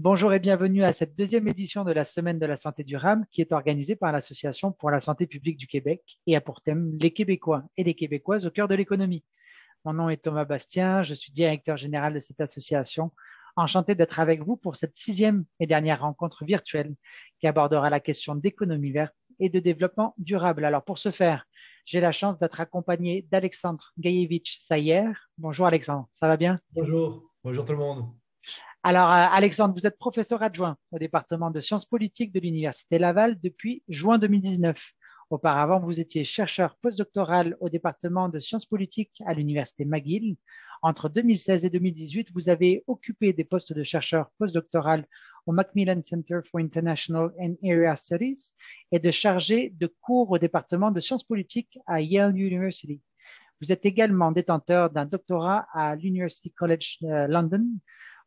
Bonjour et bienvenue à cette deuxième édition de la Semaine de la santé durable qui est organisée par l'Association pour la santé publique du Québec et a pour thème les Québécois et les Québécoises au cœur de l'économie. Mon nom est Thomas Bastien, je suis directeur général de cette association. Enchanté d'être avec vous pour cette sixième et dernière rencontre virtuelle qui abordera la question d'économie verte et de développement durable. Alors pour ce faire, j'ai la chance d'être accompagné d'Alexandre Gaïevitch Sayer. Bonjour Alexandre, ça va bien? Bonjour, bonjour tout le monde. Alors, Alexandre, vous êtes professeur adjoint au département de sciences politiques de l'Université Laval depuis juin 2019. Auparavant, vous étiez chercheur postdoctoral au département de sciences politiques à l'Université McGill. Entre 2016 et 2018, vous avez occupé des postes de chercheur postdoctoral au Macmillan Center for International and Area Studies et de chargé de cours au département de sciences politiques à Yale University. Vous êtes également détenteur d'un doctorat à l'University College London.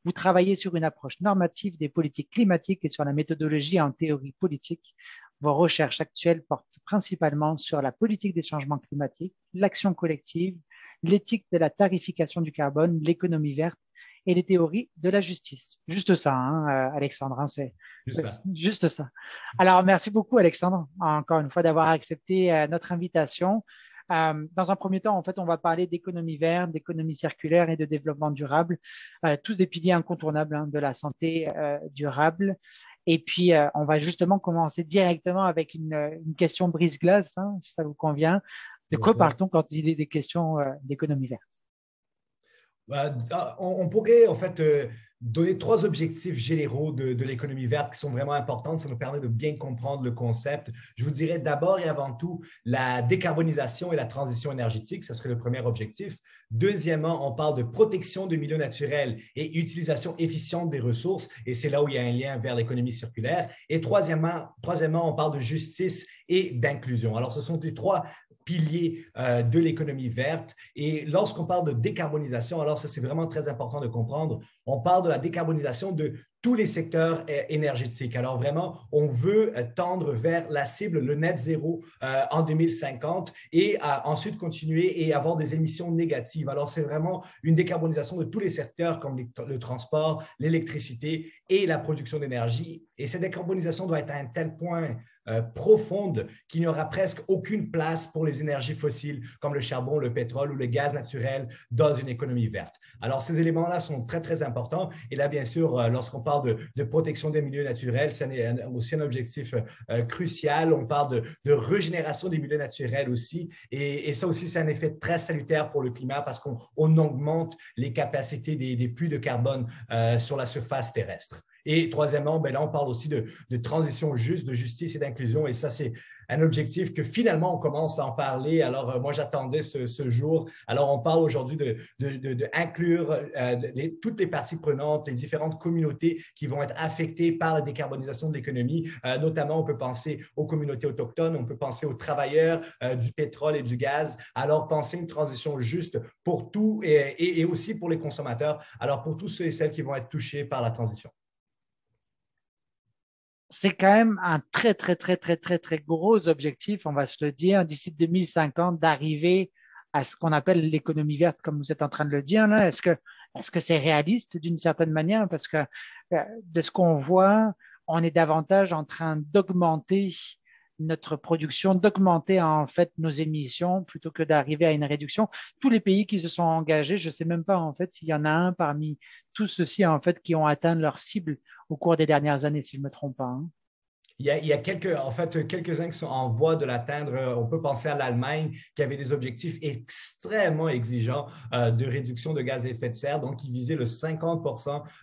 Vous travaillez sur une approche normative des politiques climatiques et sur la méthodologie en théorie politique. Vos recherches actuelles portent principalement sur la politique des changements climatiques, l'action collective, l'éthique de la tarification du carbone, l'économie verte et les théories de la justice. Juste ça, hein, Alexandre, hein, Juste ça. juste ça. Alors, merci beaucoup, Alexandre, encore une fois, d'avoir accepté notre invitation. Dans un premier temps, en fait, on va parler d'économie verte, d'économie circulaire et de développement durable, tous des piliers incontournables hein, de la santé durable. Et puis, on va justement commencer directement avec une question brise-glace, hein, si ça vous convient. De quoi D'accord. parle-t-on quand il est des questions d'économie verte? On pourrait en fait donner trois objectifs généraux de l'économie verte qui sont vraiment importants. Ça nous permet de bien comprendre le concept. Je vous dirais d'abord et avant tout la décarbonisation et la transition énergétique. Ce serait le premier objectif. Deuxièmement, on parle de protection du milieu naturel et utilisation efficiente des ressources. Et c'est là où il y a un lien vers l'économie circulaire. Et troisièmement, on parle de justice et d'inclusion. Alors, ce sont les trois piliers de l'économie verte. Et lorsqu'on parle de décarbonisation, alors ça, c'est vraiment très important de comprendre, on parle de la décarbonisation de tous les secteurs énergétiques. Alors vraiment, on veut tendre vers la cible, le net zéro en 2050 et ensuite continuer et avoir des émissions négatives. Alors c'est vraiment une décarbonisation de tous les secteurs comme le transport, l'électricité et la production d'énergie. Et cette décarbonisation doit être à un tel point profonde qu'il n'y aura presque aucune place pour les énergies fossiles comme le charbon, le pétrole ou le gaz naturel dans une économie verte. Alors, ces éléments-là sont très, très importants. Et là, bien sûr, lorsqu'on parle de protection des milieux naturels, c'est aussi un objectif crucial. On parle de régénération des milieux naturels aussi. Et ça aussi, c'est un effet très salutaire pour le climat parce qu'on augmente les capacités des puits de carbone sur la surface terrestre. Et troisièmement, ben là, on parle aussi de transition juste, de justice et d'inclusion. Et ça, c'est un objectif que finalement, on commence à en parler. Alors, moi, j'attendais ce jour. Alors, on parle aujourd'hui d'inclure toutes les parties prenantes, les différentes communautés qui vont être affectées par la décarbonisation de l'économie. Notamment, on peut penser aux communautés autochtones, on peut penser aux travailleurs du pétrole et du gaz. Alors, penser une transition juste pour tout et aussi pour les consommateurs. Alors, pour tous ceux et celles qui vont être touchés par la transition. C'est quand même un très, très, très, très, très, très gros objectif, on va se le dire, d'ici 2050, d'arriver à ce qu'on appelle l'économie verte, comme vous êtes en train de le dire là. Est-ce que c'est réaliste d'une certaine manière? Parce que de ce qu'on voit, on est davantage en train d'augmenter notre production, d'augmenter en fait nos émissions plutôt que d'arriver à une réduction. Tous les pays qui se sont engagés, je ne sais même pas en fait s'il y en a un parmi tous ceux-ci en fait qui ont atteint leur cible au cours des dernières années, si je ne me trompe pas, hein. Il y a quelques-uns qui sont en voie de l'atteindre. On peut penser à l'Allemagne qui avait des objectifs extrêmement exigeants de réduction de gaz à effet de serre. Donc, ils visaient le 50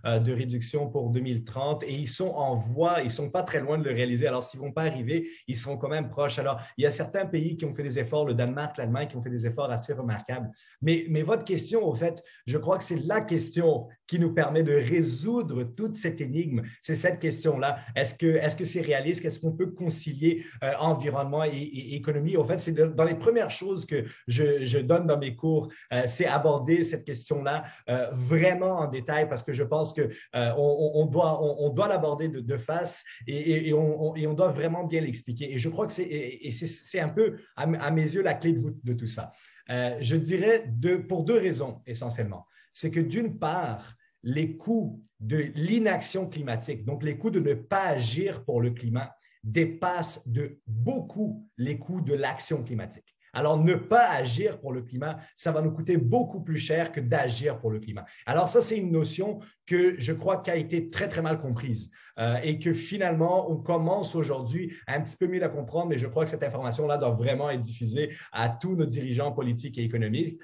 de réduction pour 2030 et ils sont en voie, ils ne sont pas très loin de le réaliser. Alors, s'ils ne vont pas arriver, ils seront quand même proches. Alors, il y a certains pays qui ont fait des efforts, le Danemark, l'Allemagne, qui ont fait des efforts assez remarquables. Mais votre question, au fait, je crois que c'est la question qui nous permet de résoudre toute cette énigme. C'est cette question-là. Est-ce que c'est réaliste? Est-ce qu'on peut concilier environnement et économie? En fait, c'est dans les premières choses que je donne dans mes cours, c'est aborder cette question-là vraiment en détail parce que je pense qu'on doit l'aborder de face et on doit vraiment bien l'expliquer. Et je crois que c'est un peu, à mes yeux, la clé de voûte de tout ça. Je dirais pour deux raisons essentiellement. C'est que d'une part, les coûts de l'inaction climatique, donc les coûts de ne pas agir pour le climat, dépassent de beaucoup les coûts de l'action climatique. Alors, ne pas agir pour le climat, ça va nous coûter beaucoup plus cher que d'agir pour le climat. Alors, ça, c'est une notion que je crois qui a été très, très mal comprise et que finalement, on commence aujourd'hui à un petit peu mieux la comprendre, mais je crois que cette information-là doit vraiment être diffusée à tous nos dirigeants politiques et économiques.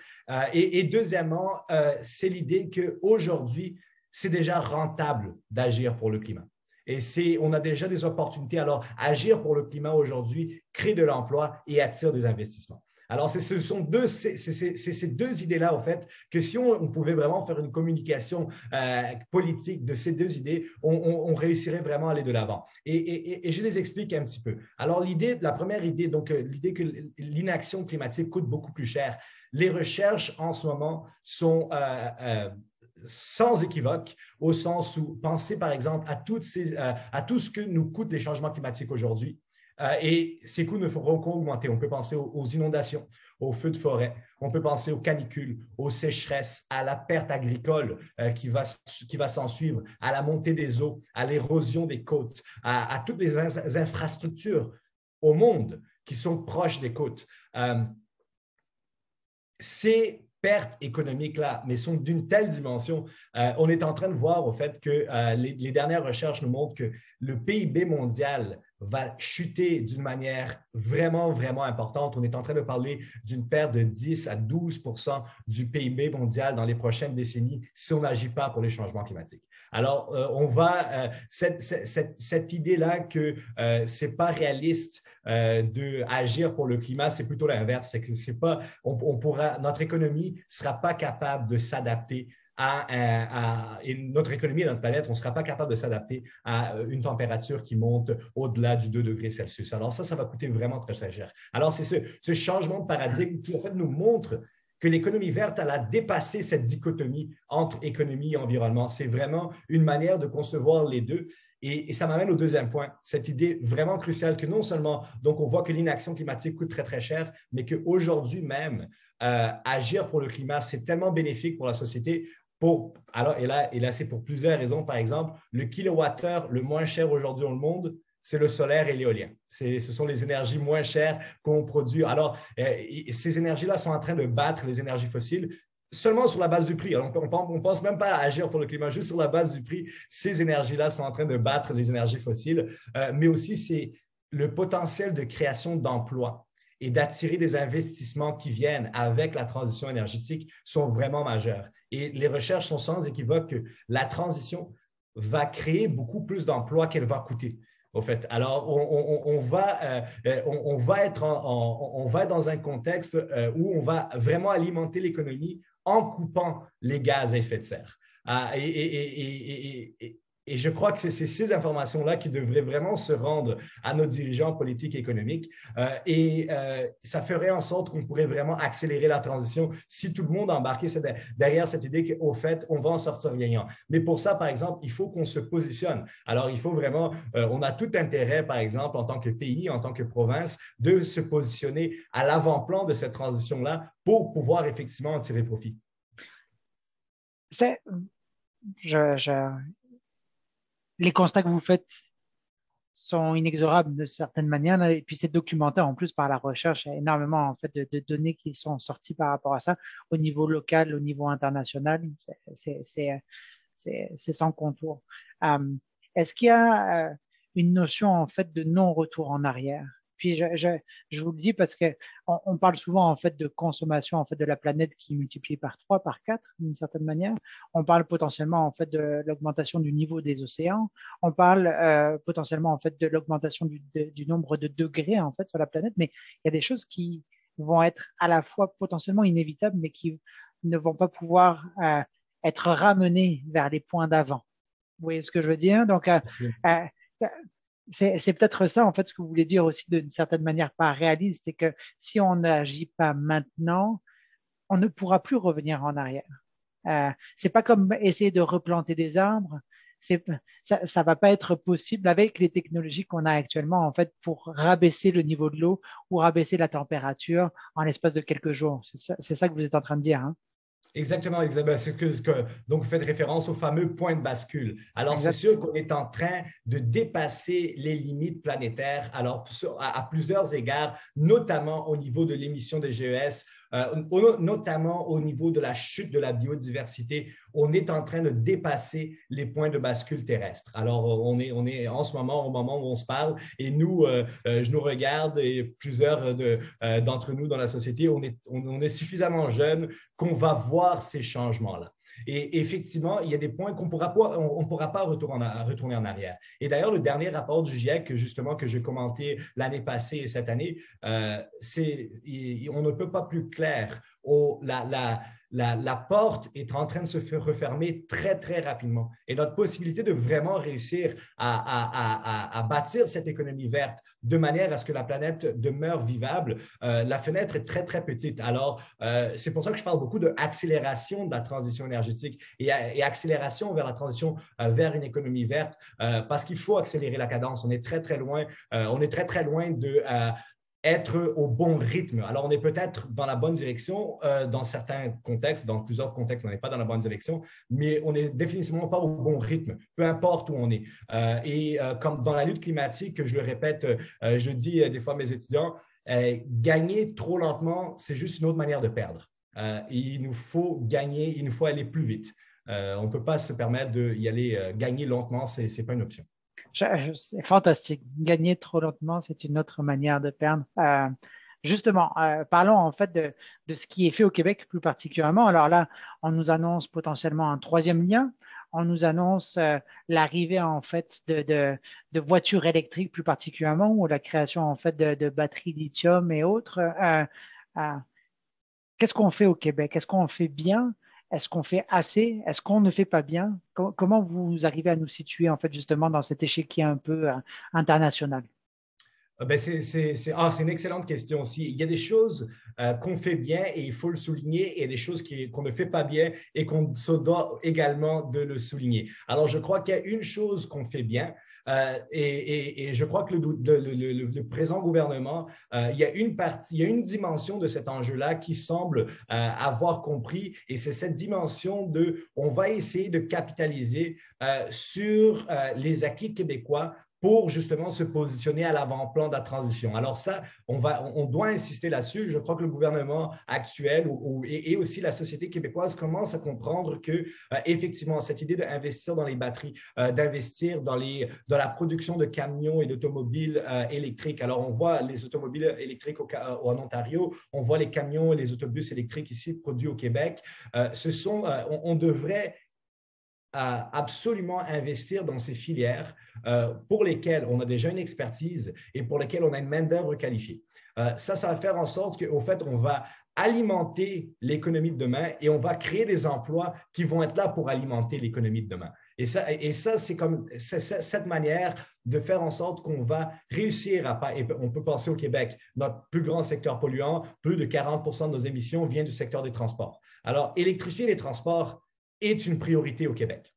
Et deuxièmement, c'est l'idée qu'aujourd'hui, c'est déjà rentable d'agir pour le climat. Et on a déjà des opportunités. Alors, agir pour le climat aujourd'hui crée de l'emploi et attire des investissements. Alors, c'est ces deux idées-là, en fait, que si on pouvait vraiment faire une communication politique de ces deux idées, on réussirait vraiment à aller de l'avant. Et je les explique un petit peu. Alors, la première idée, donc l'idée que l'inaction climatique coûte beaucoup plus cher. Les recherches en ce moment sont sans équivoque, au sens où pensez par exemple à tout ce que nous coûtent les changements climatiques aujourd'hui. Et ces coûts ne feront qu'augmenter. On peut penser aux inondations, aux feux de forêt, on peut penser aux canicules, aux sécheresses, à la perte agricole qui va s'en suivre, à la montée des eaux, à l'érosion des côtes, à toutes les infrastructures au monde qui sont proches des côtes. Ces pertes économiques-là, mais sont d'une telle dimension. On est en train de voir au fait que les dernières recherches nous montrent que le PIB mondial va chuter d'une manière vraiment, vraiment importante. On est en train de parler d'une perte de 10 à 12% du PIB mondial dans les prochaines décennies si on n'agit pas pour les changements climatiques. Alors, cette idée-là que ce n'est pas réaliste d'agir pour le climat, c'est plutôt l'inverse. C'est que c'est pas, notre économie ne sera pas capable de s'adapter et notre économie et notre planète, on ne sera pas capable de s'adapter à une température qui monte au-delà du 2 degrés Celsius. Alors ça va coûter vraiment très, très cher. Alors, c'est ce changement de paradigme qui, en fait, nous montre que l'économie verte, elle a dépassé cette dichotomie entre économie et environnement. C'est vraiment une manière de concevoir les deux. Et ça m'amène au deuxième point, cette idée vraiment cruciale que non seulement, donc on voit que l'inaction climatique coûte très, très cher, mais qu'aujourd'hui même, agir pour le climat, c'est tellement bénéfique pour la société. Et là c'est pour plusieurs raisons. Par exemple, le kilowattheure le moins cher aujourd'hui au monde, c'est le solaire et l'éolien. Ce sont les énergies moins chères qu'on produit. Alors, ces énergies-là sont en train de battre les énergies fossiles seulement sur la base du prix. Alors, on ne pense même pas à agir pour le climat, juste sur la base du prix. Ces énergies-là sont en train de battre les énergies fossiles, mais aussi c'est le potentiel de création d'emplois et d'attirer des investissements qui viennent avec la transition énergétique sont vraiment majeurs. Et les recherches sont sans équivoque que la transition va créer beaucoup plus d'emplois qu'elle va coûter. Au fait. Alors, on va être dans un contexte où on va vraiment alimenter l'économie en coupant les gaz à effet de serre. Et je crois que c'est ces informations-là qui devraient vraiment se rendre à nos dirigeants politiques et économiques. Ça ferait en sorte qu'on pourrait vraiment accélérer la transition si tout le monde embarquait derrière cette idée qu'au fait, on va en sortir gagnant. Mais pour ça, par exemple, il faut qu'on se positionne. Alors, il faut vraiment, on a tout intérêt, par exemple, en tant que pays, en tant que province, de se positionner à l'avant-plan de cette transition-là pour pouvoir effectivement en tirer profit. Les constats que vous faites sont inexorables de certaines manières, et puis c'est documenté en plus par la recherche. Il y a énormément en fait de données qui sont sorties par rapport à ça au niveau local, au niveau international. C'est sans contour. Est-ce qu'il y a une notion en fait de non-retour en arrière? Puis je vous le dis parce que on parle souvent en fait de consommation en fait de la planète qui multiplie par 3, par 4 d'une certaine manière. On parle potentiellement en fait de l'augmentation du niveau des océans. On parle potentiellement en fait de l'augmentation du nombre de degrés en fait sur la planète. Mais il y a des choses qui vont être à la fois potentiellement inévitables, mais qui ne vont pas pouvoir être ramenées vers les points d'avant. Vous voyez ce que je veux dire? Donc, c'est peut-être ça, en fait, ce que vous voulez dire aussi d'une certaine manière pas réaliste, c'est que si on n'agit pas maintenant, on ne pourra plus revenir en arrière. C'est pas comme essayer de replanter des arbres. Ça va pas être possible avec les technologies qu'on a actuellement, en fait, pour rabaisser le niveau de l'eau ou rabaisser la température en l'espace de quelques jours. C'est ça que vous êtes en train de dire, hein? Exactement, donc vous faites référence au fameux point de bascule. Alors, c'est sûr Exactement. qu'on est en train de dépasser les limites planétaires, alors à plusieurs égards, notamment au niveau de l'émission des GES, notamment au niveau de la chute de la biodiversité. On est en train de dépasser les points de bascule terrestres. Alors, on est en ce moment, au moment où on se parle, et nous, je nous regarde et plusieurs d'entre nous dans la société, on est suffisamment jeunes qu'on va voir ces changements-là. Et effectivement, il y a des points qu'on ne pourra pas retourner en arrière. Et d'ailleurs, le dernier rapport du GIEC, justement, que j'ai commenté l'année passée et cette année, on ne peut pas plus clair. La porte est en train de se refermer très, très rapidement. Et notre possibilité de vraiment réussir à bâtir cette économie verte de manière à ce que la planète demeure vivable, la fenêtre est très, très petite. Alors, c'est pour ça que je parle beaucoup d'accélération de la transition énergétique et accélération vers la transition vers une économie verte, parce qu'il faut accélérer la cadence. On est très, très loin. On est très, très loin de être au bon rythme. Alors, on est peut-être dans la bonne direction dans certains contextes, dans plusieurs contextes, on n'est pas dans la bonne direction, mais on n'est définitivement pas au bon rythme, peu importe où on est. Comme dans la lutte climatique, je le répète, je le dis des fois à mes étudiants, gagner trop lentement, c'est juste une autre manière de perdre. Il nous faut gagner, il nous faut aller plus vite. On ne peut pas se permettre d'y aller gagner lentement, ce n'est pas une option. C'est fantastique. Gagner trop lentement, c'est une autre manière de perdre. Justement, parlons en fait de ce qui est fait au Québec plus particulièrement. Alors là, on nous annonce potentiellement un troisième lien. On nous annonce l'arrivée en fait de voitures électriques plus particulièrement, ou la création en fait de batteries lithium et autres. Qu'est-ce qu'on fait au Québec? Est-ce qu'on fait bien? Est-ce qu'on fait assez? Est-ce qu'on ne fait pas bien? Comment vous arrivez à nous situer en fait justement dans cet échiquier un peu international? C'est une excellente question aussi. Il y a des choses qu'on fait bien et il faut le souligner, et il y a des choses qu'on ne fait pas bien et qu'on se doit également de le souligner. Alors, je crois qu'il y a une chose qu'on fait bien et je crois que le présent gouvernement, il y a une dimension de cet enjeu-là qui semble avoir compris, et c'est cette dimension on va essayer de capitaliser sur les acquis québécois pour justement se positionner à l'avant-plan de la transition. Alors ça, on doit insister là-dessus. Je crois que le gouvernement actuel et aussi la société québécoise commence à comprendre que effectivement, cette idée d'investir dans les batteries, d'investir dans la production de camions et d'automobiles électriques. Alors, on voit les automobiles électriques en Ontario, on voit les camions et les autobus électriques ici produits au Québec. On devrait absolument investir dans ces filières pour lesquelles on a déjà une expertise et pour lesquelles on a une main-d'œuvre qualifiée. Ça va faire en sorte qu'au fait, on va alimenter l'économie de demain et on va créer des emplois qui vont être là pour alimenter l'économie de demain. Et ça c'est cette manière de faire en sorte qu'on va réussir et on peut penser au Québec, notre plus grand secteur polluant, plus de 40% de nos émissions vient du secteur des transports. Alors, électrifier les transports est une priorité au Québec.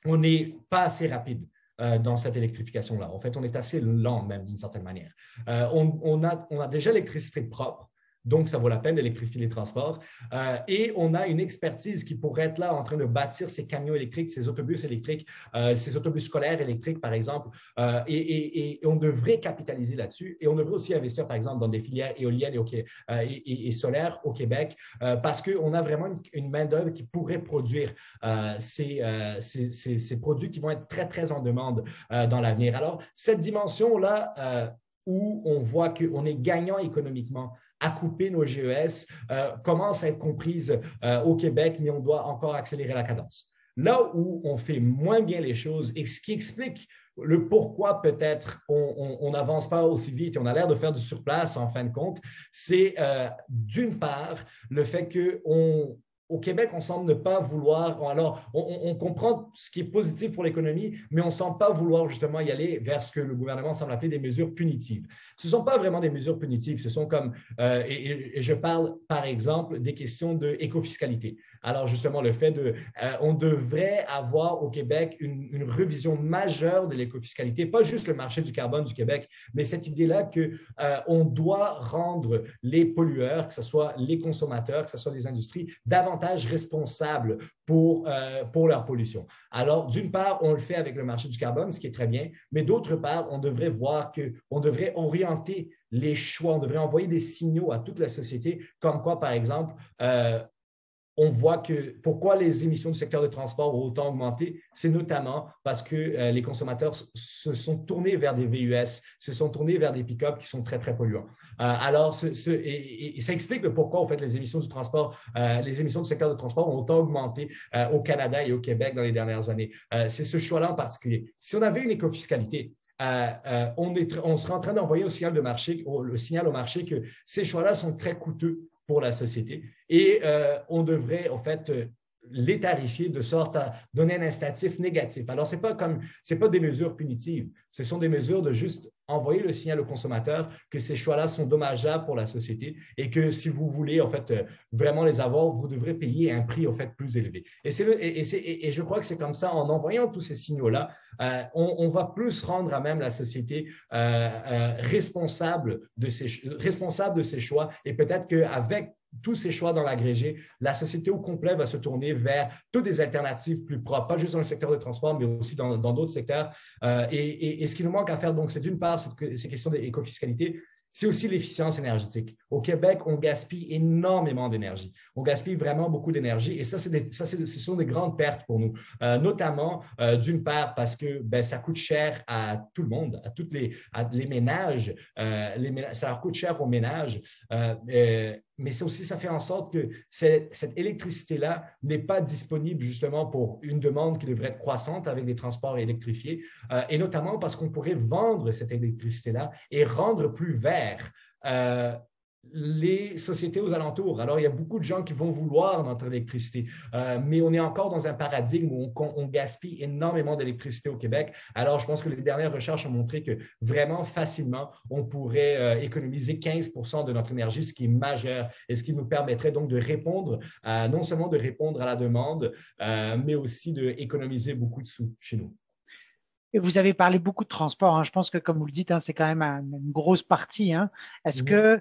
On n'est pas assez rapide dans cette électrification-là. En fait, on est assez lent même d'une certaine manière. On a déjà l'électricité propre, donc ça vaut la peine d'électrifier les transports. Et on a une expertise qui pourrait être là en train de bâtir ces camions électriques, ces autobus électriques, ces autobus scolaires électriques, par exemple. Et on devrait capitaliser là-dessus. Et on devrait aussi investir, par exemple, dans des filières éoliennes et solaires au Québec, parce qu'on a vraiment une main-d'œuvre qui pourrait produire ces produits qui vont être très, très en demande dans l'avenir. Alors, cette dimension-là, où on voit qu'on est gagnant économiquement à couper nos GES, commence à être comprise au Québec, mais on doit encore accélérer la cadence. Là où on fait moins bien les choses, et ce qui explique le pourquoi peut-être on n'avance pas aussi vite et on a l'air de faire du surplace en fin de compte, c'est d'une part le fait qu'au Québec, on semble ne pas vouloir, alors on comprend ce qui est positif pour l'économie, mais on ne semble pas vouloir justement y aller vers ce que le gouvernement semble appeler des mesures punitives. Ce ne sont pas vraiment des mesures punitives, ce sont comme, et je parle par exemple des questions d'écofiscalité. Alors justement, le fait on devrait avoir au Québec une revision majeure de l'écofiscalité, pas juste le marché du carbone du Québec, mais cette idée-là qu'on doit rendre les pollueurs, que ce soit les consommateurs, que ce soit les industries, davantage davantage responsables pour leur pollution. Alors, d'une part, on le fait avec le marché du carbone, ce qui est très bien, mais d'autre part, on devrait voir qu'on devrait orienter les choix, on devrait envoyer des signaux à toute la société, comme quoi, par exemple, on voit que pourquoi les émissions du secteur de transport ont autant augmenté, c'est notamment parce que les consommateurs se sont tournés vers des VUS, se sont tournés vers des pick-up qui sont très, très polluants. Alors, et ça explique le pourquoi, en fait, les émissions du transport, les émissions du secteur de transport ont autant augmenté au Canada et au Québec dans les dernières années. C'est ce choix-là en particulier. Si on avait une écofiscalité, on serait en train d'envoyer le signal au marché que ces choix-là sont très coûteux pour la société et on devrait en fait les tarifier de sorte à donner un incitatif négatif. Alors, ce n'est pas des mesures punitives, ce sont des mesures de juste envoyer le signal au consommateur que ces choix-là sont dommageables pour la société et que si vous voulez en fait vraiment les avoir, vous devrez payer un prix en fait plus élevé. Et je crois que c'est comme ça, en envoyant tous ces signaux-là, on va plus rendre à même la société responsable de ses choix et peut-être qu'avec tous ces choix dans l'agrégé, la société au complet va se tourner vers toutes des alternatives plus propres, pas juste dans le secteur de transport, mais aussi dans d'autres secteurs. Et ce qui nous manque à faire, donc, c'est d'une part ces questions d'écofiscalité, c'est aussi l'efficience énergétique. Au Québec, on gaspille énormément d'énergie. On gaspille vraiment beaucoup d'énergie et ce sont des grandes pertes pour nous, notamment d'une part parce que ça coûte cher à tout le monde, à tous les ménages. Ça leur coûte cher aux ménages. Mais ça fait en sorte que cette électricité-là n'est pas disponible justement pour une demande qui devrait être croissante avec des transports électrifiés, et notamment parce qu'on pourrait vendre cette électricité-là et rendre plus vert les sociétés aux alentours. Alors, il y a beaucoup de gens qui vont vouloir notre électricité, mais on est encore dans un paradigme où on gaspille énormément d'électricité au Québec. Alors, je pense que les dernières recherches ont montré que vraiment facilement, on pourrait économiser 15% de notre énergie, ce qui est majeur et ce qui nous permettrait donc de répondre, non seulement de répondre à la demande, mais aussi d'économiser beaucoup de sous chez nous. Et vous avez parlé beaucoup de transport, hein. Je pense que, comme vous le dites, hein, c'est quand même une grosse partie, hein. Est-ce que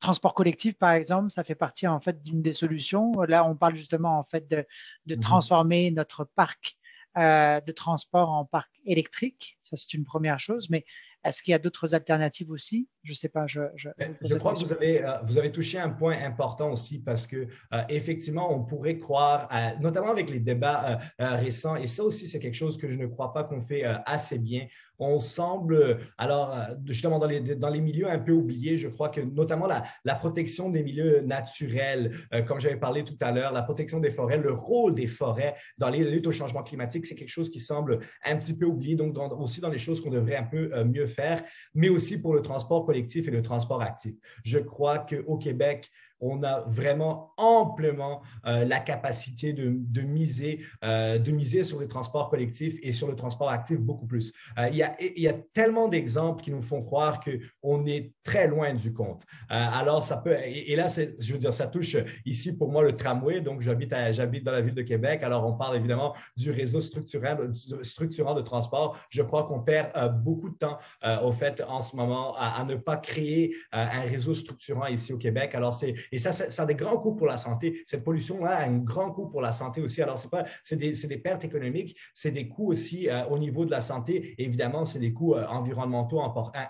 transport collectif, par exemple, ça fait partie en fait d'une des solutions? Là, on parle justement en fait de transformer notre parc de transport en parc électrique. Ça, c'est une première chose. Mais est-ce qu'il y a d'autres alternatives aussi? Je ne sais pas. Je crois que vous avez touché un point important aussi parce que effectivement, on pourrait croire, notamment avec les débats récents, et ça aussi, c'est quelque chose que je ne crois pas qu'on fait assez bien. On semble, alors justement dans les milieux un peu oubliés, je crois que notamment la protection des milieux naturels, comme j'avais parlé tout à l'heure, la protection des forêts, le rôle des forêts dans les luttes au changement climatique, c'est quelque chose qui semble un petit peu oublié, donc aussi dans les choses qu'on devrait un peu mieux faire, mais aussi pour le transport collectif et le transport actif. Je crois qu'au Québec, on a vraiment amplement la capacité de miser sur les transports collectifs et sur le transport actif beaucoup plus. Il y a tellement d'exemples qui nous font croire qu'on est très loin du compte. Alors, ça peut, et là, je veux dire, ça touche ici pour moi le tramway, donc j'habite dans la ville de Québec, alors on parle évidemment du réseau structurant de transport. Je crois qu'on perd beaucoup de temps, au fait, en ce moment, à ne pas créer un réseau structurant ici au Québec. Alors, et ça a des grands coûts pour la santé. Cette pollution-là a un grand coût pour la santé aussi. Alors, c'est des pertes économiques, c'est des coûts aussi au niveau de la santé. Et évidemment, c'est des coûts environnementaux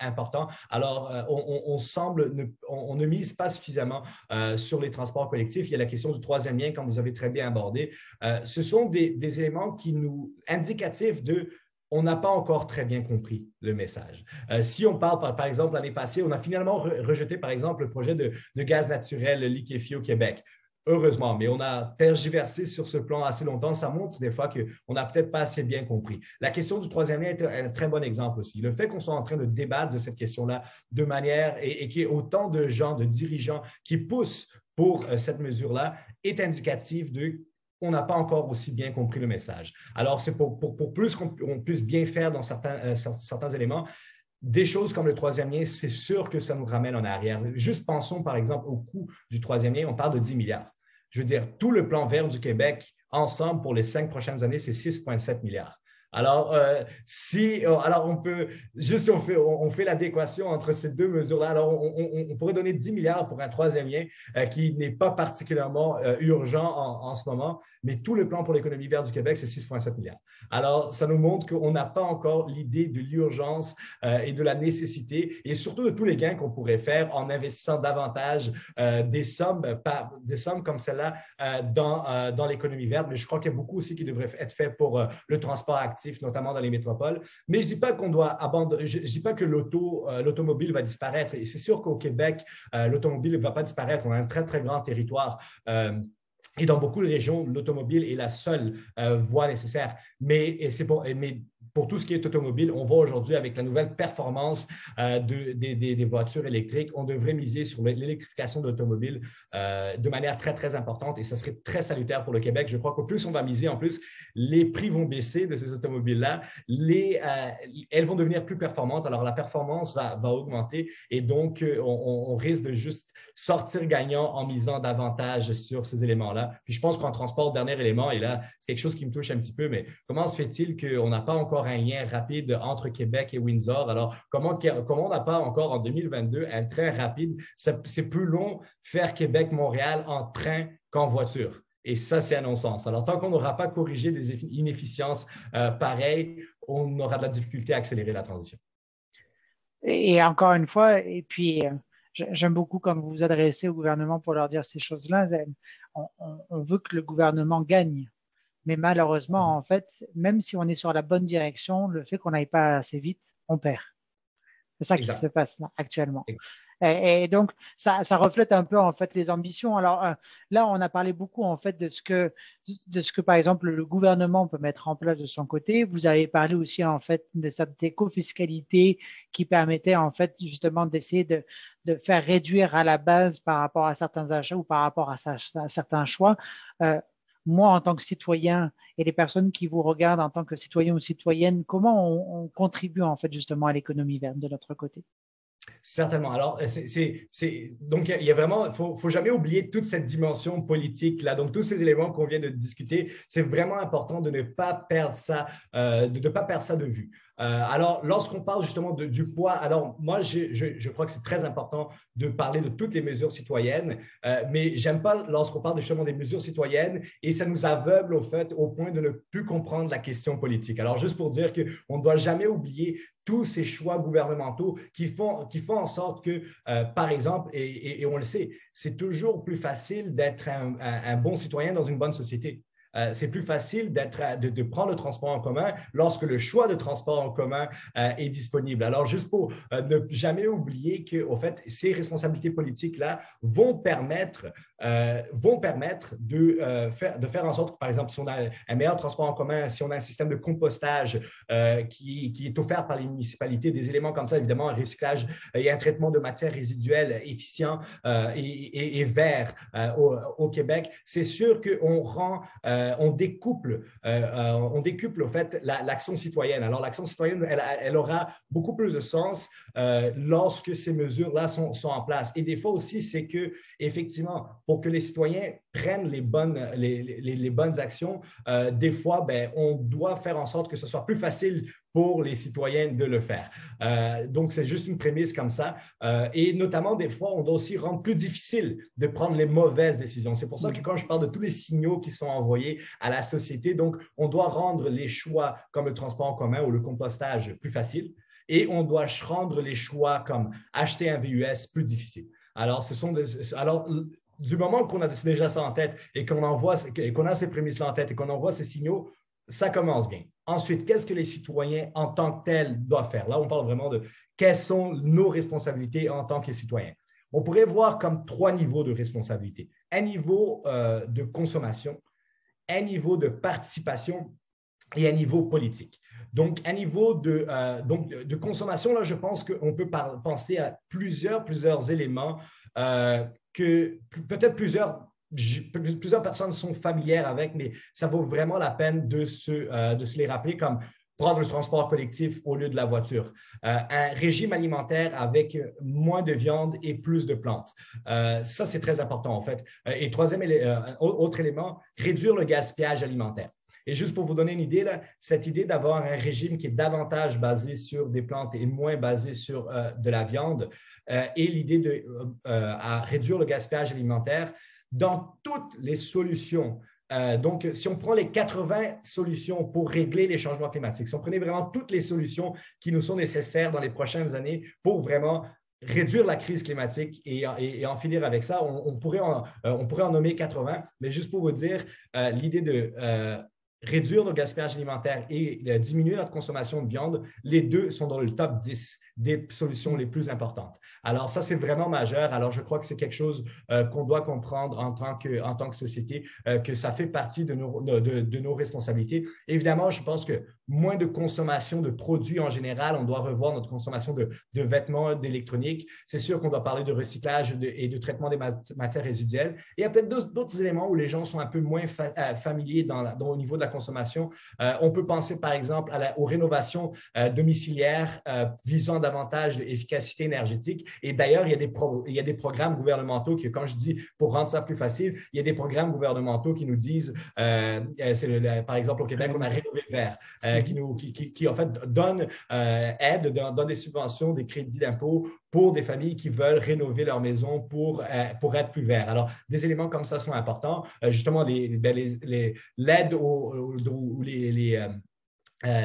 importants. Alors, on ne mise pas suffisamment sur les transports collectifs. Il y a la question du troisième lien, comme vous avez très bien abordé. Ce sont des éléments indicatifs de on n'a pas encore très bien compris le message. Si on parle, par exemple, l'année passée, on a finalement rejeté, par exemple, le projet de gaz naturel liquéfié au Québec. Heureusement, mais on a tergiversé sur ce plan assez longtemps. Ça montre des fois qu'on n'a peut-être pas assez bien compris. La question du troisième lien est un très bon exemple aussi. Le fait qu'on soit en train de débattre de cette question-là de manière et qu'il y ait autant de gens, de dirigeants qui poussent pour cette mesure-là est indicatif on n'a pas encore aussi bien compris le message. Alors, c'est pour plus qu'on puisse bien faire dans certains éléments, des choses comme le troisième lien, c'est sûr que ça nous ramène en arrière. Juste pensons, par exemple, au coût du troisième lien, on parle de 10 milliards. Je veux dire, tout le plan vert du Québec, ensemble, pour les 5 prochaines années, c'est 6,7 milliards. Alors, on peut, juste on fait l'adéquation entre ces deux mesures-là. Alors, on pourrait donner 10 milliards pour un troisième lien qui n'est pas particulièrement urgent en ce moment, mais tout le plan pour l'économie verte du Québec, c'est 6,7 milliards. Alors, ça nous montre qu'on n'a pas encore l'idée de l'urgence et de la nécessité et surtout de tous les gains qu'on pourrait faire en investissant davantage des sommes comme celle-là dans l'économie verte. Mais je crois qu'il y a beaucoup aussi qui devrait être fait pour le transport actif, notamment dans les métropoles. Mais je ne dis pas qu'on doit abandonner, je ne dis pas que l'automobile va disparaître. Et c'est sûr qu'au Québec, l'automobile ne va pas disparaître. On a un très, très grand territoire. Et dans beaucoup de régions, l'automobile est la seule voie nécessaire. Mais pour tout ce qui est automobile, on voit aujourd'hui avec la nouvelle performance des voitures électriques, on devrait miser sur l'électrification de l'automobile de manière très, très importante et ça serait très salutaire pour le Québec. Je crois qu'au plus on va miser, en plus, les prix vont baisser de ces automobiles-là. Elles vont devenir plus performantes, alors la performance va augmenter et donc on risque de juste sortir gagnant en misant davantage sur ces éléments-là. Puis je pense qu'en transport, dernier élément, et là, c'est quelque chose qui me touche un petit peu, mais comment se fait-il qu'on n'a pas encore un lien rapide entre Québec et Windsor? Alors, comment on n'a pas encore en 2022 un train rapide? C'est plus long faire Québec-Montréal en train qu'en voiture. Et ça, c'est un non-sens. Alors, tant qu'on n'aura pas corrigé des inefficiences pareilles, on aura de la difficulté à accélérer la transition. Et encore une fois, et puis j'aime beaucoup quand vous vous adressez au gouvernement pour leur dire ces choses-là. On veut que le gouvernement gagne. Mais malheureusement, en fait, même si on est sur la bonne direction, le fait qu'on n'aille pas assez vite, on perd. C'est ça qui se passe là, actuellement. Et donc, ça reflète un peu en fait les ambitions. Alors là, on a parlé beaucoup en fait de ce que par exemple le gouvernement peut mettre en place de son côté. Vous avez parlé aussi en fait de cette éco-fiscalité qui permettait en fait justement d'essayer de faire réduire à la base par rapport à certains achats ou par rapport à certains choix. Moi, en tant que citoyen et les personnes qui vous regardent en tant que citoyens ou citoyennes, comment on contribue en fait justement à l'économie verte de notre côté? Certainement. Alors, donc, il y a vraiment, faut jamais oublier toute cette dimension politique là. Donc, tous ces éléments qu'on vient de discuter, c'est vraiment important de ne pas perdre ça, de vue. Alors, lorsqu'on parle justement du poids, alors moi, je crois que c'est très important de parler de toutes les mesures citoyennes, mais j'aime pas lorsqu'on parle justement des mesures citoyennes et ça nous aveugle au point de ne plus comprendre la question politique. Alors, juste pour dire qu'on ne doit jamais oublier tous ces choix gouvernementaux qui font en sorte que, par exemple, et on le sait, c'est toujours plus facile d'être un bon citoyen dans une bonne société. C'est plus facile de prendre le transport en commun lorsque le choix de transport en commun est disponible. Alors, juste pour ne jamais oublier qu'au fait, ces responsabilités politiques-là vont permettre de faire en sorte que, par exemple, si on a un meilleur transport en commun, si on a un système de compostage qui est offert par les municipalités, des éléments comme ça, évidemment, un recyclage et un traitement de matières résiduelles efficient et vert au Québec, c'est sûr qu'on décuple au fait l'action citoyenne. Alors, l'action citoyenne, elle aura beaucoup plus de sens lorsque ces mesures-là sont en place. Et des fois aussi, c'est que effectivement, pour que les citoyens prennent les bonnes actions, des fois, on doit faire en sorte que ce soit plus facile pour les citoyens de le faire. Donc, c'est juste une prémisse comme ça. Et notamment, des fois, on doit aussi rendre plus difficile de prendre les mauvaises décisions. C'est pour ça que quand je parle de tous les signaux qui sont envoyés à la société, donc, on doit rendre les choix comme le transport en commun ou le compostage plus facile et on doit rendre les choix comme acheter un VUS plus difficiles. Alors, du moment qu'on a déjà ça en tête et qu'on a ces prémices-là en tête et qu'on envoie ces signaux, ça commence bien. Ensuite, qu'est-ce que les citoyens en tant que tels doivent faire? Là, on parle vraiment de quelles sont nos responsabilités en tant que citoyens. On pourrait voir comme 3 niveaux de responsabilité. Un niveau de consommation, un niveau de participation et un niveau politique. Donc, un niveau de consommation, là, je pense qu'on peut penser à plusieurs éléments que peut-être plusieurs personnes sont familières avec, mais ça vaut vraiment la peine de se les rappeler comme prendre le transport collectif au lieu de la voiture, un régime alimentaire avec moins de viande et plus de plantes. Ça, c'est très important en fait. Et autre élément, réduire le gaspillage alimentaire. Et juste pour vous donner une idée, là, cette idée d'avoir un régime qui est davantage basé sur des plantes et moins basé sur de la viande et l'idée à réduire le gaspillage alimentaire dans toutes les solutions. Donc, si on prend les 80 solutions pour régler les changements climatiques, si on prenait vraiment toutes les solutions qui nous sont nécessaires dans les prochaines années pour vraiment réduire la crise climatique et en finir avec ça, on pourrait en nommer 80, mais juste pour vous dire, l'idée de réduire notre gaspillage alimentaire et diminuer notre consommation de viande, les deux sont dans le top 10 des solutions les plus importantes. Alors, ça, c'est vraiment majeur. Alors, je crois que c'est quelque chose qu'on doit comprendre en tant que société, que ça fait partie de nos responsabilités. Évidemment, je pense que moins de consommation de produits en général, on doit revoir notre consommation de vêtements, d'électronique. C'est sûr qu'on doit parler de recyclage et de traitement des matières résiduelles. Et il y a peut-être d'autres éléments où les gens sont un peu moins familiers au niveau de la consommation. On peut penser, par exemple, aux rénovations domiciliaires visant davantage l'efficacité énergétique. Et d'ailleurs, il y a des programmes gouvernementaux qui, quand je dis pour rendre ça plus facile, il y a des programmes gouvernementaux qui nous disent, par exemple, au Québec, on a Rénové Vert, qui en fait donne des subventions, des crédits d'impôt pour des familles qui veulent rénover leur maison pour être plus vert. Alors, des éléments comme ça sont importants. Justement, l'aide ou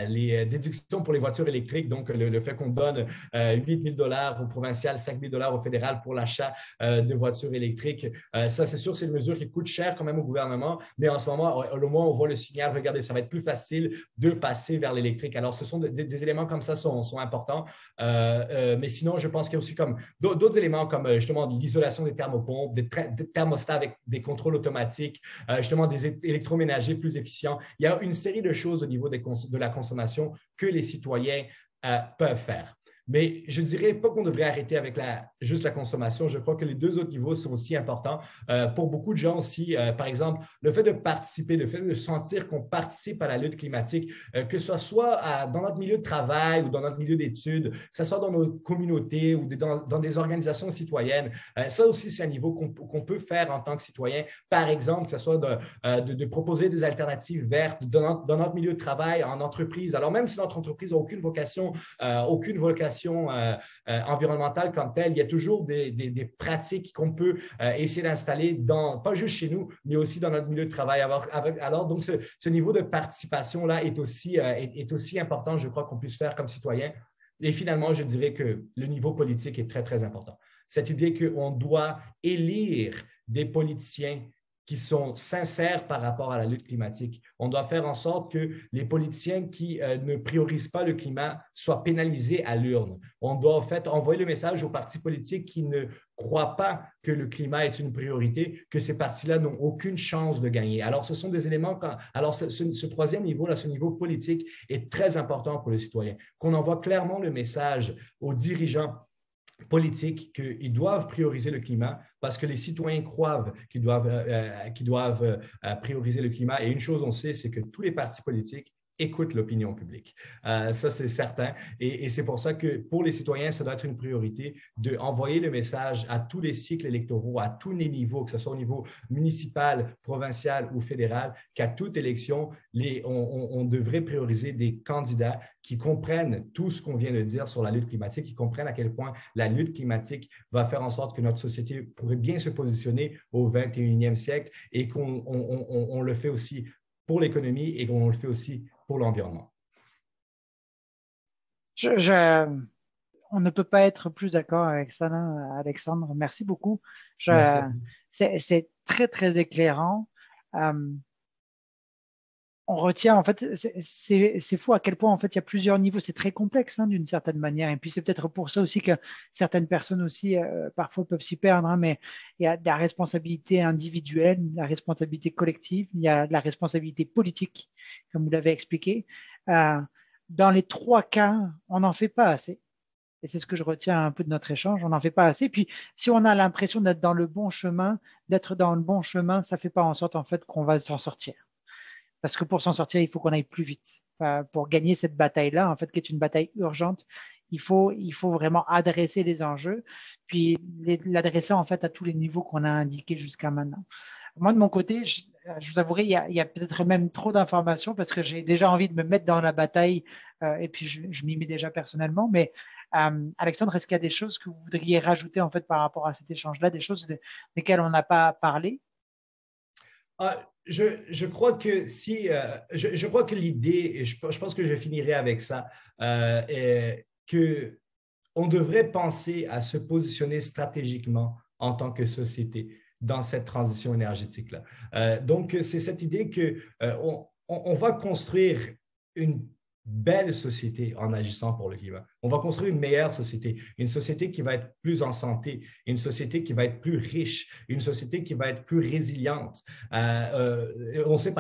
les déductions pour les voitures électriques, donc le fait qu'on donne 8 000 $ au provincial, 5 000 $ au fédéral pour l'achat de voitures électriques. Ça, c'est sûr, c'est une mesure qui coûte cher quand même au gouvernement, mais en ce moment, au moins, on voit le signal, regardez, ça va être plus facile de passer vers l'électrique. Alors, ce sont des éléments comme ça sont importants, mais sinon, je pense qu'il y a aussi comme d'autres éléments comme justement l'isolation des thermopompes, des thermostats avec des contrôles automatiques, justement des électroménagers plus efficients. Il y a une série de choses au niveau de la consommation que les citoyens peuvent faire. Mais je ne dirais pas qu'on devrait arrêter avec juste la consommation. Je crois que les deux autres niveaux sont aussi importants. Pour beaucoup de gens aussi, par exemple, le fait de participer, le fait de sentir qu'on participe à la lutte climatique, que ce soit dans notre milieu de travail ou dans notre milieu d'études, que ce soit dans nos communautés ou dans des organisations citoyennes, ça aussi, c'est un niveau qu'on peut faire en tant que citoyen. Par exemple, que ce soit de proposer des alternatives vertes dans notre milieu de travail, en entreprise. Alors, même si notre entreprise n'a aucune vocation environnementale comme telle, il y a toujours des pratiques qu'on peut essayer d'installer pas juste chez nous, mais aussi dans notre milieu de travail. Alors donc, ce niveau de participation-là est aussi important, je crois, qu'on puisse faire comme citoyen. Et finalement, je dirais que le niveau politique est très, très important. Cette idée qu'on doit élire des politiciens qui sont sincères par rapport à la lutte climatique. On doit faire en sorte que les politiciens qui ne priorisent pas le climat soient pénalisés à l'urne. On doit en fait envoyer le message aux partis politiques qui ne croient pas que le climat est une priorité, que ces partis-là n'ont aucune chance de gagner. Alors, ce sont des éléments… Alors, ce troisième niveau-là, ce niveau politique est très important pour les citoyens. Qu'on envoie clairement le message aux dirigeants politiques qu'ils doivent prioriser le climat parce que les citoyens croient qu'ils doivent prioriser le climat. Et une chose, on sait, c'est que tous les partis politiques écoutent l'opinion publique. Ça, c'est certain. Et c'est pour ça que pour les citoyens, ça doit être une priorité d'envoyer le message à tous les cycles électoraux, à tous les niveaux, que ce soit au niveau municipal, provincial ou fédéral, qu'à toute élection, on devrait prioriser des candidats qui comprennent tout ce qu'on vient de dire sur la lutte climatique, qui comprennent à quel point la lutte climatique va faire en sorte que notre société pourrait bien se positionner au 21e siècle et qu'on le fait aussi pour l'économie et qu'on le fait aussi pour l'environnement. On ne peut pas être plus d'accord avec ça, là, Alexandre. Merci beaucoup. C'est très, très éclairant. On retient, en fait, c'est fou à quel point, en fait, il y a plusieurs niveaux. C'est très complexe, d'une certaine manière. Et puis, c'est peut-être pour ça aussi que certaines personnes aussi, parfois, peuvent s'y perdre. Mais il y a de la responsabilité individuelle, la responsabilité collective, il y a de la responsabilité politique, comme vous l'avez expliqué. Dans les trois cas, on n'en fait pas assez. Et c'est ce que je retiens un peu de notre échange. On n'en fait pas assez. Puis, si on a l'impression d'être dans le bon chemin, ça ne fait pas en sorte, en fait, qu'on va s'en sortir. Parce que pour s'en sortir, il faut qu'on aille plus vite. Pour gagner cette bataille-là, en fait, qui est une bataille urgente, il faut vraiment adresser les enjeux, puis l'adresser, en fait, à tous les niveaux qu'on a indiqués jusqu'à maintenant. Moi, de mon côté, je vous avouerai, il y a peut-être même trop d'informations parce que j'ai déjà envie de me mettre dans la bataille et puis je m'y mets déjà personnellement. Mais Alexandre, est-ce qu'il y a des choses que vous voudriez rajouter en fait par rapport à cet échange-là, des choses desquelles on n'a pas parlé? Je crois que si, je crois que l'idée, et je pense que je finirai avec ça, est que on devrait penser à se positionner stratégiquement en tant que société dans cette transition énergétique-là. Donc, c'est cette idée que on va construire une belle société en agissant pour le climat. On va construire une meilleure société, une société qui va être plus en santé, une société qui va être plus riche, une société qui va être plus résiliente. On sait,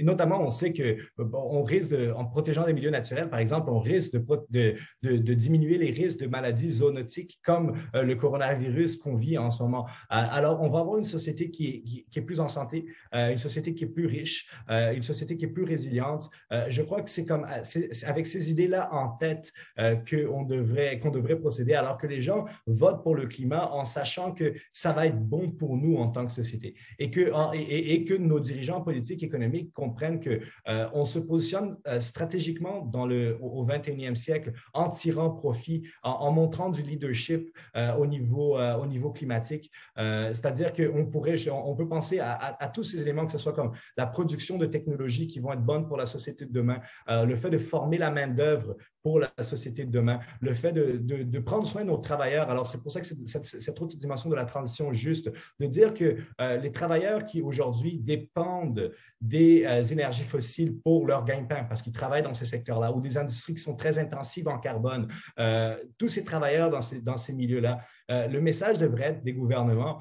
notamment, on sait que on risque en protégeant les milieux naturels, par exemple, on risque de diminuer les risques de maladies zoonotiques comme le coronavirus qu'on vit en ce moment. Alors, on va avoir une société qui est plus en santé, une société qui est plus riche, une société qui est plus résiliente. Je crois que c'est avec ces idées-là en tête qu'on devrait procéder, alors que les gens votent pour le climat en sachant que ça va être bon pour nous en tant que société et que nos dirigeants politiques et économiques comprennent qu'on se positionne stratégiquement au 21e siècle en tirant profit, en montrant du leadership au niveau climatique. C'est-à-dire on peut penser à tous ces éléments, que ce soit comme la production de technologies qui vont être bonnes pour la société de demain, le fait de former la main-d'œuvre pour la société de demain, le fait de prendre soin de nos travailleurs. Alors, c'est pour ça que cette autre dimension de la transition juste, de dire que les travailleurs qui aujourd'hui dépendent des énergies fossiles pour leur gagne-pain, parce qu'ils travaillent dans ces secteurs-là, ou des industries qui sont très intensives en carbone, tous ces travailleurs dans ces milieux-là, le message devrait être des gouvernements.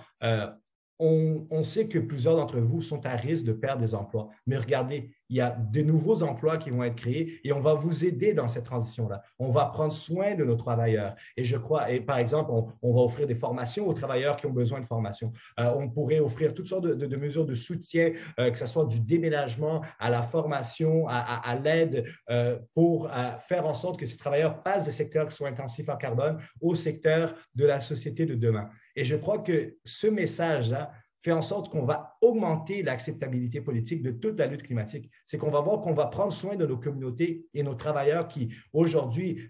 On sait que plusieurs d'entre vous sont à risque de perdre des emplois, mais regardez, il y a de nouveaux emplois qui vont être créés et on va vous aider dans cette transition-là. On va prendre soin de nos travailleurs. Et je crois, et par exemple, on va offrir des formations aux travailleurs qui ont besoin de formation. On pourrait offrir toutes sortes de mesures de soutien, que ce soit du déménagement à la formation, à l'aide pour faire en sorte que ces travailleurs passent des secteurs qui sont intensifs en carbone au secteur de la société de demain. Et je crois que ce message-là fait en sorte qu'on va augmenter l'acceptabilité politique de toute la lutte climatique. C'est qu'on va voir qu'on va prendre soin de nos communautés et nos travailleurs qui, aujourd'hui,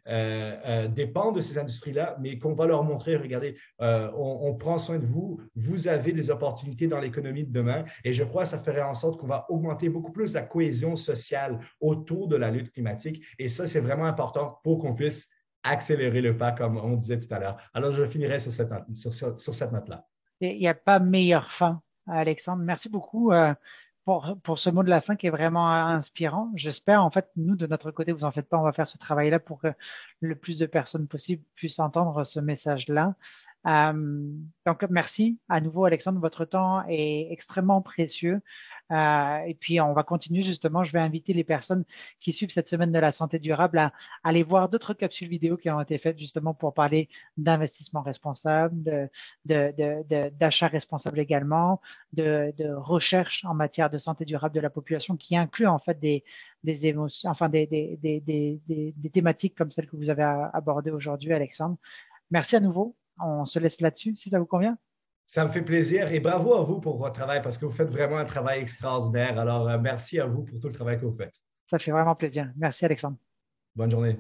dépendent de ces industries-là, mais qu'on va leur montrer, regardez, on prend soin de vous, vous avez des opportunités dans l'économie de demain. Et je crois que ça ferait en sorte qu'on va augmenter beaucoup plus la cohésion sociale autour de la lutte climatique. Et ça, c'est vraiment important pour qu'on puisse accélérer le pas, comme on disait tout à l'heure. Alors, je finirai sur cette note-là. Il n'y a pas meilleure fin, Alexandre. Merci beaucoup pour ce mot de la fin qui est vraiment inspirant. J'espère, en fait, nous, de notre côté, vous en faites pas, on va faire ce travail-là pour que le plus de personnes possible puissent entendre ce message-là. Donc, merci à nouveau, Alexandre. Votre temps est extrêmement précieux. Et puis, on va continuer justement. Je vais inviter les personnes qui suivent cette semaine de la santé durable à aller voir d'autres capsules vidéo qui ont été faites justement pour parler d'investissement responsable, d'achat responsable également, de recherche en matière de santé durable de la population qui inclut en fait des émotions, enfin des thématiques comme celles que vous avez abordées aujourd'hui, Alexandre. Merci à nouveau. On se laisse là-dessus, si ça vous convient. Ça me fait plaisir et bravo à vous pour votre travail parce que vous faites vraiment un travail extraordinaire. Alors, merci à vous pour tout le travail que vous faites. Ça fait vraiment plaisir. Merci, Alexandre. Bonne journée.